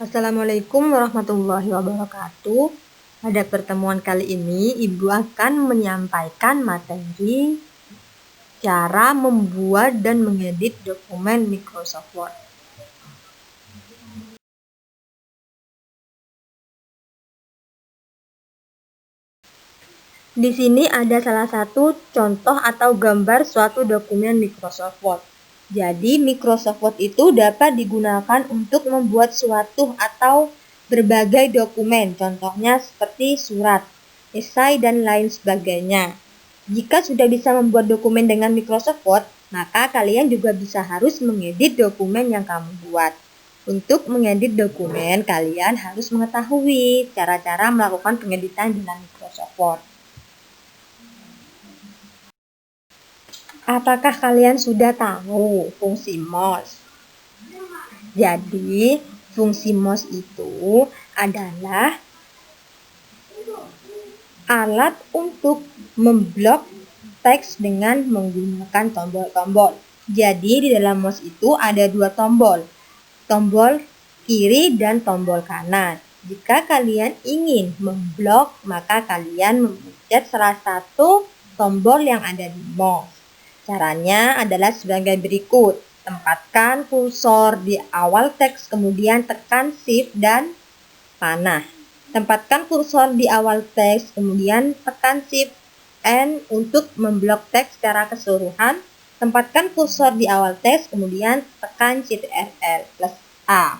Assalamualaikum warahmatullahi wabarakatuh. Pada pertemuan kali ini, Ibu akan menyampaikan materi cara membuat dan mengedit dokumen Microsoft Word. Di sini ada salah satu contoh atau gambar suatu dokumen Microsoft Word. Jadi, Microsoft Word itu dapat digunakan untuk membuat suatu atau berbagai dokumen, contohnya seperti surat, esai, dan lain sebagainya. Jika sudah bisa membuat dokumen dengan Microsoft Word, maka kalian juga harus mengedit dokumen yang kamu buat. Untuk mengedit dokumen, kalian harus mengetahui cara-cara melakukan pengeditan dengan Microsoft Word. Apakah kalian sudah tahu fungsi mouse? Jadi, fungsi mouse itu adalah alat untuk memblok teks dengan menggunakan tombol-tombol. Jadi, di dalam mouse itu ada dua tombol, tombol kiri dan tombol kanan. Jika kalian ingin memblok, maka kalian memencet salah satu tombol yang ada di mouse. Caranya adalah sebagai berikut. Tempatkan kursor di awal teks, kemudian tekan Shift dan panah. Tempatkan kursor di awal teks, kemudian tekan Shift N untuk memblok teks secara keseluruhan. Tempatkan kursor di awal teks, kemudian tekan Ctrl+A.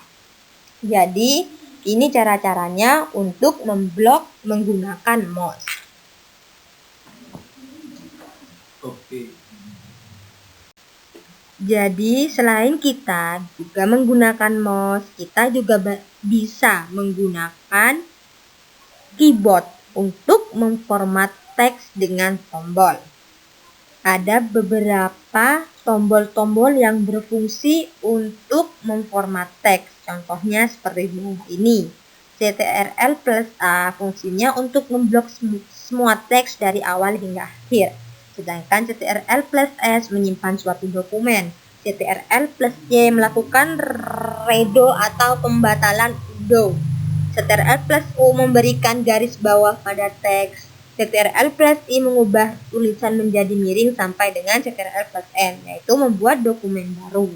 Jadi, ini cara-caranya untuk memblok menggunakan mouse. Oke. Jadi, selain kita juga menggunakan mouse, kita juga bisa menggunakan keyboard untuk memformat teks dengan tombol. Ada beberapa tombol-tombol yang berfungsi untuk memformat teks. Contohnya seperti ini. Ctrl+A fungsinya untuk memblok semua teks dari awal hingga akhir. Sedangkan Ctrl+S menyimpan suatu dokumen. Ctrl+Y melakukan redo atau pembatalan undo. Ctrl+U memberikan garis bawah pada teks. Ctrl+I mengubah tulisan menjadi miring sampai dengan Ctrl+N, yaitu membuat dokumen baru.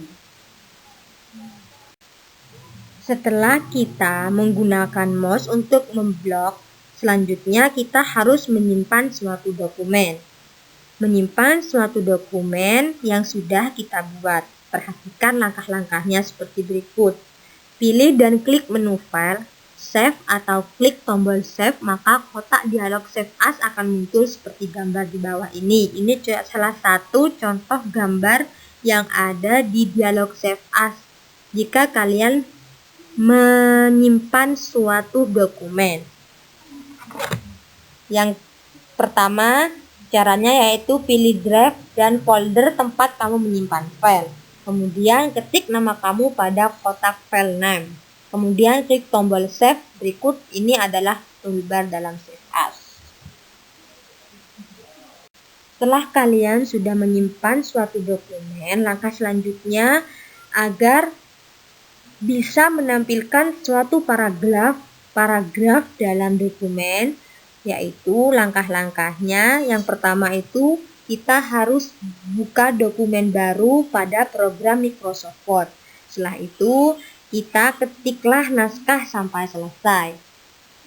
Setelah kita menggunakan mouse untuk memblok, selanjutnya kita harus menyimpan suatu dokumen. Menyimpan suatu dokumen yang sudah kita buat. Perhatikan langkah-langkahnya seperti berikut. Pilih dan klik menu file, save atau klik tombol save, maka kotak dialog save as akan muncul seperti gambar di bawah ini. Ini salah satu contoh gambar yang ada di dialog save as jika kalian menyimpan suatu dokumen. Yang pertama, caranya yaitu pilih drive dan folder tempat kamu menyimpan file. Kemudian ketik nama kamu pada kotak file name. Kemudian klik tombol save. Berikut ini adalah toolbar dalam save as. Setelah kalian sudah menyimpan suatu dokumen, langkah selanjutnya agar bisa menampilkan suatu paragraf dalam dokumen, yaitu langkah-langkahnya. Yang pertama itu kita harus buka dokumen baru pada program Microsoft Word. Setelah itu kita ketiklah naskah sampai selesai.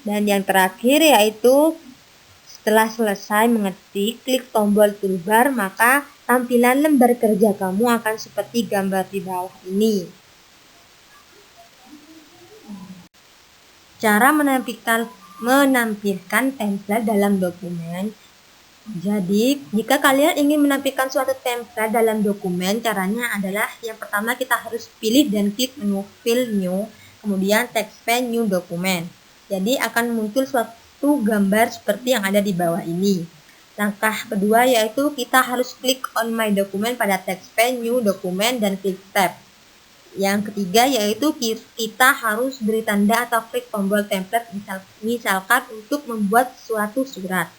Dan yang terakhir yaitu setelah selesai mengetik, klik tombol toolbar, maka tampilan lembar kerja kamu akan seperti gambar di bawah ini. Cara menampilkan template dalam dokumen. Jadi, jika kalian ingin menampilkan suatu template dalam dokumen, caranya adalah yang pertama kita harus pilih dan klik menu File New, kemudian text pane New Document. Jadi, akan muncul suatu gambar seperti yang ada di bawah ini. Langkah kedua yaitu kita harus klik on My Document pada text pane New Document dan klik Tab. Yang ketiga yaitu kita harus beri tanda atau klik tombol template, misalkan untuk membuat suatu surat.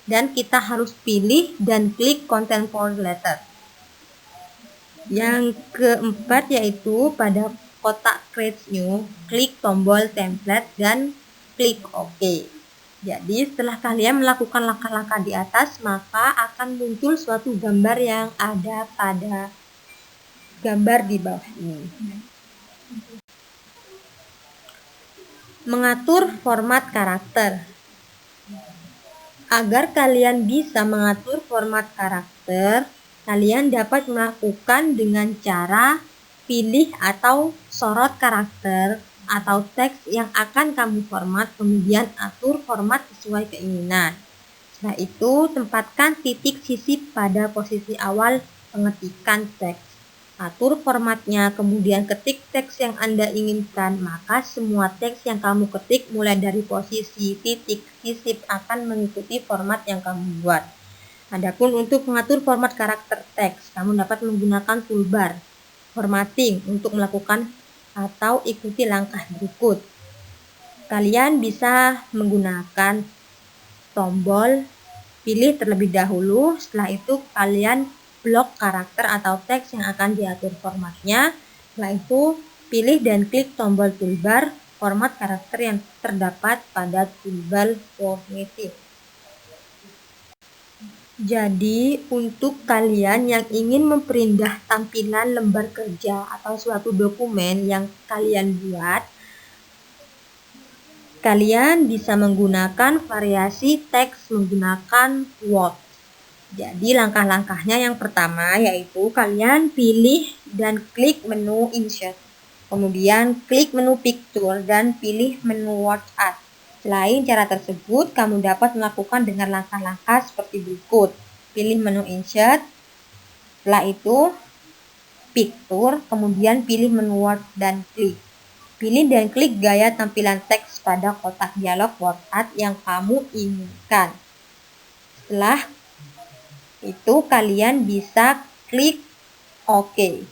Dan kita harus pilih dan klik Content for Letter. Yang keempat yaitu pada kotak Create New, klik tombol template dan klik OK. Jadi setelah kalian melakukan langkah-langkah di atas, maka akan muncul suatu gambar yang ada pada gambar di bawah ini. Mengatur format karakter. Agar kalian bisa mengatur format karakter, kalian dapat melakukan dengan cara pilih atau sorot karakter atau teks yang akan kamu format, kemudian atur format sesuai keinginan. Setelah itu, tempatkan titik sisip pada posisi awal pengetikan teks. Atur formatnya, kemudian ketik teks yang Anda inginkan, maka semua teks yang kamu ketik mulai dari posisi titik sisip akan mengikuti format yang kamu buat. Adapun untuk mengatur format karakter teks, kamu dapat menggunakan toolbar formatting untuk melakukan atau ikuti langkah berikut. Kalian bisa menggunakan tombol pilih terlebih dahulu, setelah itu kalian blok karakter atau teks yang akan diatur formatnya. Setelah itu pilih dan klik tombol toolbar format karakter yang terdapat pada toolbar formatting. Jadi, untuk kalian yang ingin memperindah tampilan lembar kerja atau suatu dokumen yang kalian buat, kalian bisa menggunakan variasi teks menggunakan Word. Jadi, langkah-langkahnya yang pertama yaitu kalian pilih dan klik menu Insert. Kemudian klik menu Picture dan pilih menu Word Art. Selain cara tersebut, kamu dapat melakukan dengan langkah-langkah seperti berikut. Pilih menu Insert, setelah itu Picture, kemudian pilih menu Word dan klik. Pilih dan klik gaya tampilan teks pada kotak dialog Word Art yang kamu inginkan. Setelah itu kalian bisa klik OK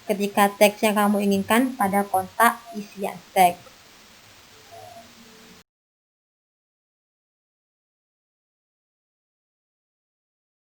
ketika teks yang kamu inginkan pada kotak isian teks.